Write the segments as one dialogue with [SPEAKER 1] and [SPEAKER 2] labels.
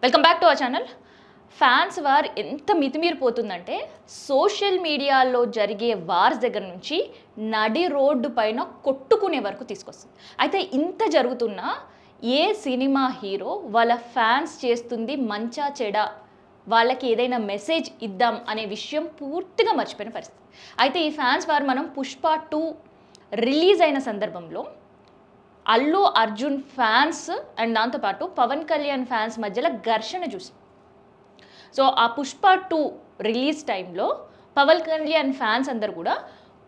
[SPEAKER 1] Welcome back to our channel. Fans war ఎంత మితిమీరిపోతుందంటే social మీడియాలో జరిగే వార్స్ దగ్గర నుంచి నడి రోడ్డు పైన కొట్టుకునే వరకు తీసుకొస్తుంది. అయితే ఇంత జరుగుతున్నా ఏ సినిమా హీరో వాళ్ళ ఫ్యాన్స్ చేస్తుంది మంచా చెడా, వాళ్ళకి ఏదైనా మెసేజ్ ఇద్దాం అనే విషయం పూర్తిగా మర్చిపోయిన పరిస్థితి. అయితే ఈ ఫ్యాన్స్ వార్ మనం పుష్ప 2 రిలీజ్ అయిన సందర్భంలో అల్లు అర్జున్ ఫ్యాన్స్ అండ్ దాంతోపాటు పవన్ కళ్యాణ్ ఫ్యాన్స్ మధ్యలో ఘర్షణ చూసాం. సో ఆ పుష్ప 2 రిలీజ్ టైంలో పవన్ కళ్యాణ్ ఫ్యాన్స్ అందరు కూడా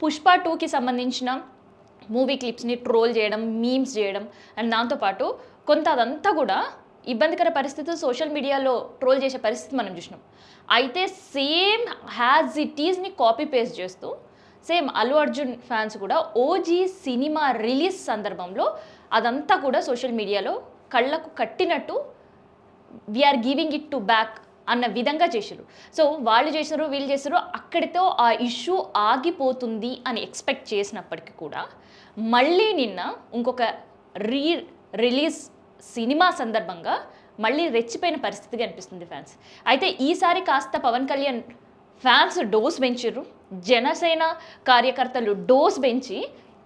[SPEAKER 1] పుష్ప 2కి సంబంధించిన మూవీ క్లిప్స్ని ట్రోల్ చేయడం, మీమ్స్ చేయడం అండ్ దాంతోపాటు కొంత అదంతా కూడా ఇబ్బందికర పరిస్థితులు సోషల్ మీడియాలో ట్రోల్ చేసే పరిస్థితి మనం చూసినాం. అయితే same has it ఈజ్ని copy paste చేస్తూ సేమ్ అల్లు అర్జున్ ఫ్యాన్స్ కూడా ఓజీ సినిమా రిలీజ్ సందర్భంలో అదంతా కూడా సోషల్ మీడియాలో కళ్ళకు కట్టినట్టు we are giving it to back అన్న విధంగా చేశారు. సో వాళ్ళు చేశారు, వీళ్ళు చేశారు, అక్కడితో ఆ ఇష్యూ ఆగిపోతుంది అని ఎక్స్పెక్ట్ చేసినప్పటికీ కూడా మళ్ళీ నిన్న ఇంకొక రిలీజ్ సినిమా సందర్భంగా మళ్ళీ రెచ్చిపోయిన పరిస్థితి కనిపిస్తుంది ఫ్యాన్స్. అయితే ఈసారి కాస్త పవన్ కళ్యాణ్ ఫ్యాన్స్ డోస్ పెంచారు, జనసేన కార్యకర్తలు డోస్ పెంచి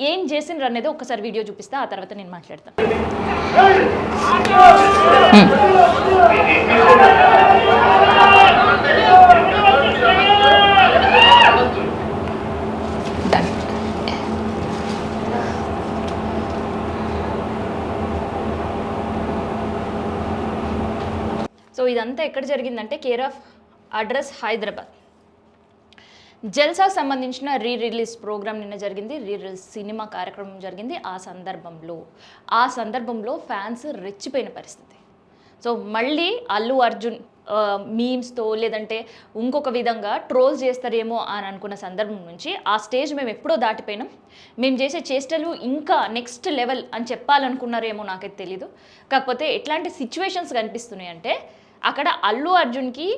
[SPEAKER 1] ఏం చేసిండ్రు అనేది ఒకసారి వీడియో చూపిస్తా, ఆ తర్వాత నేను మాట్లాడతాను. సో ఇదంతా ఎక్కడ జరిగిందంటే కేర్ ఆఫ్ అడ్రస్ హైదరాబాద్. జల్సాకు సంబంధించిన రిలీజ్ ప్రోగ్రామ్ నిన్న జరిగింది, రిలీజ్ సినిమా కార్యక్రమం జరిగింది. ఆ సందర్భంలో ఫ్యాన్స్ రెచ్చిపోయిన పరిస్థితి. సో మళ్ళీ అల్లు అర్జున్ మీమ్స్తో లేదంటే ఇంకొక విధంగా ట్రోల్స్ చేస్తారేమో అని అనుకున్న సందర్భం నుంచి ఆ స్టేజ్ మేము ఎప్పుడో దాటిపోయినాం, మేము చేసే చేష్టలు ఇంకా నెక్స్ట్ లెవెల్ అని చెప్పాలనుకున్నారేమో నాకైతే తెలీదు. కాకపోతే ఎట్లాంటి సిచ్యువేషన్స్ కనిపిస్తున్నాయి అంటే అక్కడ అల్లు అర్జున్కి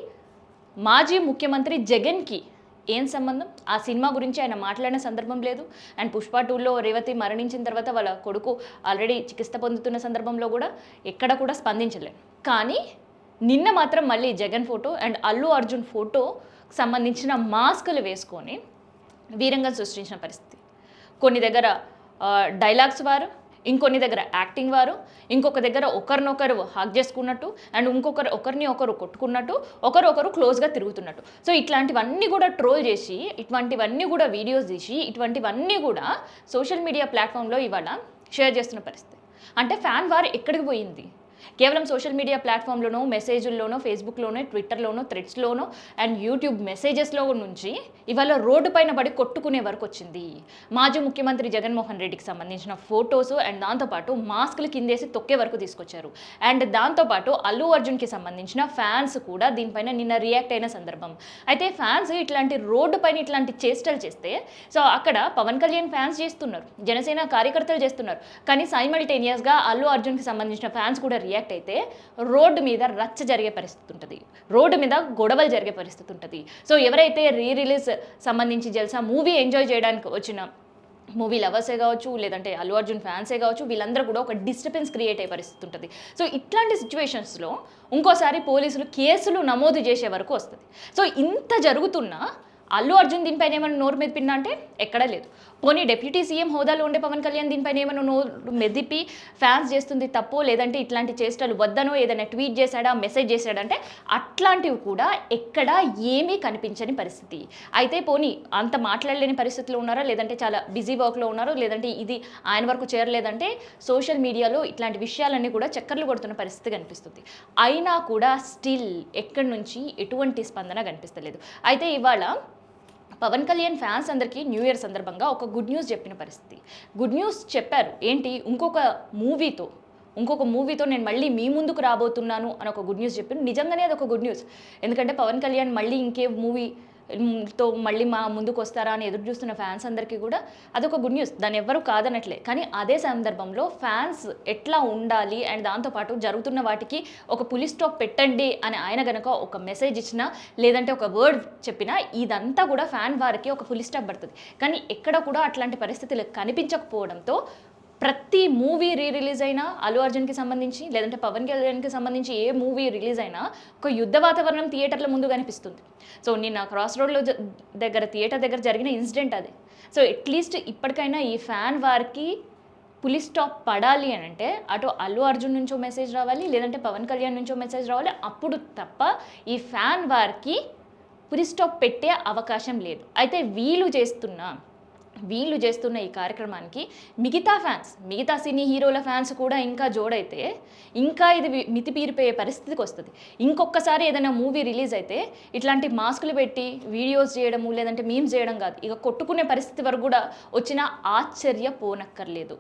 [SPEAKER 1] మాజీ ముఖ్యమంత్రి జగన్కి ఏం సంబంధం, ఆ సినిమా గురించి ఆయన మాట్లాడిన సందర్భం లేదు. అండ్ పుష్ప 2లో రేవతి మరణించిన తర్వాత వాళ్ళ కొడుకు ఆల్రెడీ చికిత్స పొందుతున్న సందర్భంలో కూడా ఎక్కడ కూడా స్పందించలేదు. కానీ నిన్న మాత్రం మళ్ళీ Jagan photo and Allu Arjun photo సంబంధించిన మాస్కులు వేసుకొని వీరంగం సృష్టించిన పరిస్థితి. కొన్ని దగ్గర డైలాగ్స్ వారు, ఇంకొన్ని దగ్గర యాక్టింగ్ వారు, ఇంకొక దగ్గర ఒకరినొకరు హగ్ చేసుకున్నట్టు అండ్ ఒకరిని ఒకరు కొట్టుకున్నట్టు, ఒకరు క్లోజ్గా తిరుగుతున్నట్టు. సో ఇట్లాంటివన్నీ కూడా ట్రోల్ చేసి, ఇటువంటివన్నీ కూడా వీడియోస్ తీసి, ఇటువంటివన్నీ కూడా సోషల్ మీడియా ప్లాట్ఫామ్లో ఇవాళ షేర్ చేస్తున్న పరిస్థితి. అంటే ఫ్యాన్ వార్ ఎక్కడికి పోయింది? కేవలం సోషల్ మీడియా ప్లాట్ఫామ్లోనో, మెసేజ్ల్లోనో, ఫేస్బుక్లోనో, ట్విట్టర్లోనో, థ్రెడ్స్లోనో అండ్ యూట్యూబ్ మెసేజెస్లో నుంచి ఇవాళ రోడ్డు పైన పడి కొట్టుకునే వరకు వచ్చింది. మాజీ ముఖ్యమంత్రి జగన్మోహన్ రెడ్డికి సంబంధించిన ఫొటోస్ అండ్ దాంతోపాటు మాస్కులు కిందేసి తొక్కే వరకు తీసుకొచ్చారు. అండ్ దాంతోపాటు అల్లు అర్జున్కి సంబంధించిన ఫ్యాన్స్ కూడా దీనిపైన నిన్న రియాక్ట్ అయిన సందర్భం. అయితే ఫ్యాన్స్ ఇట్లాంటి రోడ్డు పైన ఇట్లాంటి చేష్టలు చేస్తే సో అక్కడ పవన్ కళ్యాణ్ ఫ్యాన్స్ చేస్తున్నారు, జనసేన కార్యకర్తలు చేస్తున్నారు, కానీ సైమల్టేనియస్గా అల్లు అర్జున్కి సంబంధించిన ఫ్యాన్స్ కూడా రియాక్ట్ అయితే రోడ్డు మీద రచ్చ జరిగే పరిస్థితి ఉంటుంది, రోడ్డు మీద గొడవలు జరిగే పరిస్థితి ఉంటుంది. సో ఎవరైతే రిలీజ్ సంబంధించి జల్సా మూవీ ఎంజాయ్ చేయడానికి వచ్చిన మూవీ లవర్సే కావచ్చు, లేదంటే అల్లు అర్జున్ ఫ్యాన్సే కావచ్చు, వీళ్ళందరూ కూడా ఒక డిస్టర్బెన్స్ క్రియేట్ అయ్యే పరిస్థితి ఉంటుంది. సో ఇట్లాంటి సిచ్యువేషన్స్లో ఇంకోసారి పోలీసులు కేసులు నమోదు చేసే వరకు వస్తుంది. సో ఇంత జరుగుతున్నా అల్లు అర్జున్ దీనిపైన ఏమైనా నోరు మెదిపినా అంటే ఎక్కడా లేదు. పోనీ డిప్యూటీ సీఎం హోదాలో ఉండే పవన్ కళ్యాణ్ దీనిపైన ఏమైనా నోరు మెదిపి ఫ్యాన్స్ చేస్తుంది తప్పో, లేదంటే ఇట్లాంటి చేష్టలు వద్దనో ఏదైనా ట్వీట్ చేశాడా, మెసేజ్ చేశాడంటే అట్లాంటివి కూడా ఎక్కడా ఏమీ కనిపించని పరిస్థితి. అయితే పోనీ అంత మాట్లాడలేని పరిస్థితిలో ఉన్నారా, లేదంటే చాలా బిజీ వర్క్లో ఉన్నారో, లేదంటే ఇది ఆయన వరకు చేరలేదంటే సోషల్ మీడియాలో ఇట్లాంటి విషయాలన్నీ కూడా చక్కర్లు కొడుతున్న పరిస్థితి కనిపిస్తుంది. అయినా కూడా స్టిల్ ఎక్కడి నుంచి ఎటువంటి స్పందన కనిపిస్తలేదు. అయితే ఇవాళ పవన్ కళ్యాణ్ ఫ్యాన్స్ అందరికీ న్యూ ఇయర్ సందర్భంగా ఒక గుడ్ న్యూస్ చెప్పిన పరిస్థితి. గుడ్ న్యూస్ చెప్పారు ఏంటి, ఇంకొక మూవీతో నేను మళ్ళీ మీ ముందుకు రాబోతున్నాను అని ఒక గుడ్ న్యూస్ చెప్పారు. నిజంగానే అది ఒక గుడ్ న్యూస్. ఎందుకంటే పవన్ కళ్యాణ్ మళ్ళీ ఇంకే మూవీతో మళ్ళీ మా ముందుకు వస్తారా అని ఎదురు చూస్తున్న ఫ్యాన్స్ అందరికీ కూడా అదొక గుడ్ న్యూస్, దాన్ని ఎవ్వరూ కాదనట్లే. కానీ అదే సందర్భంలో ఫ్యాన్స్ ఎట్లా ఉండాలి అండ్ దాంతోపాటు జరుగుతున్న వాటికి ఒక పులి స్టాప్ పెట్టండి అని ఆయన కనుక ఒక మెసేజ్ ఇచ్చినా, లేదంటే ఒక వర్డ్ చెప్పినా ఇదంతా కూడా ఫ్యాన్ వారికి ఒక పులి స్టాప్ పడుతుంది. కానీ ఎక్కడ కూడా అట్లాంటి పరిస్థితులు కనిపించకపోవడంతో ప్రతి మూవీ రిలీజ్ అయినా అల్లు అర్జున్కి సంబంధించి లేదంటే పవన్ కళ్యాణ్కి సంబంధించి ఏ మూవీ రిలీజ్ అయినా ఒక యుద్ధ వాతావరణం థియేటర్ల ముందు కనిపిస్తుంది. సో నిన్న క్రాస్ రోడ్లో థియేటర్ దగ్గర జరిగిన ఇన్సిడెంట్ అది. సో అట్లీస్ట్ ఇప్పటికైనా ఈ ఫ్యాన్ వారికి పులి స్టాప్ పడాలి అని అంటే అటు అల్లు అర్జున్ నుంచో మెసేజ్ రావాలి, లేదంటే పవన్ కళ్యాణ్ నుంచో మెసేజ్ రావాలి. అప్పుడు తప్ప ఈ ఫ్యాన్ వారికి పులి స్టాప్ పెట్టే అవకాశం లేదు. అయితే వీళ్ళు చేస్తున్న ఈ కార్యక్రమానికి మిగతా సినీ హీరోల ఫ్యాన్స్ కూడా ఇంకా జోడైతే ఇంకా ఇది మితిపీరిపోయే పరిస్థితికి వస్తుంది. ఇంకొకసారి ఏదైనా మూవీ రిలీజ్ అయితే ఇట్లాంటి మాస్కులు పెట్టి వీడియోస్ చేయడము లేదంటే మీమ్స్ చేయడం కాదు, ఇక కొట్టుకునే పరిస్థితి వరకు కూడా వచ్చినా ఆశ్చర్యపోనక్కర్లేదు.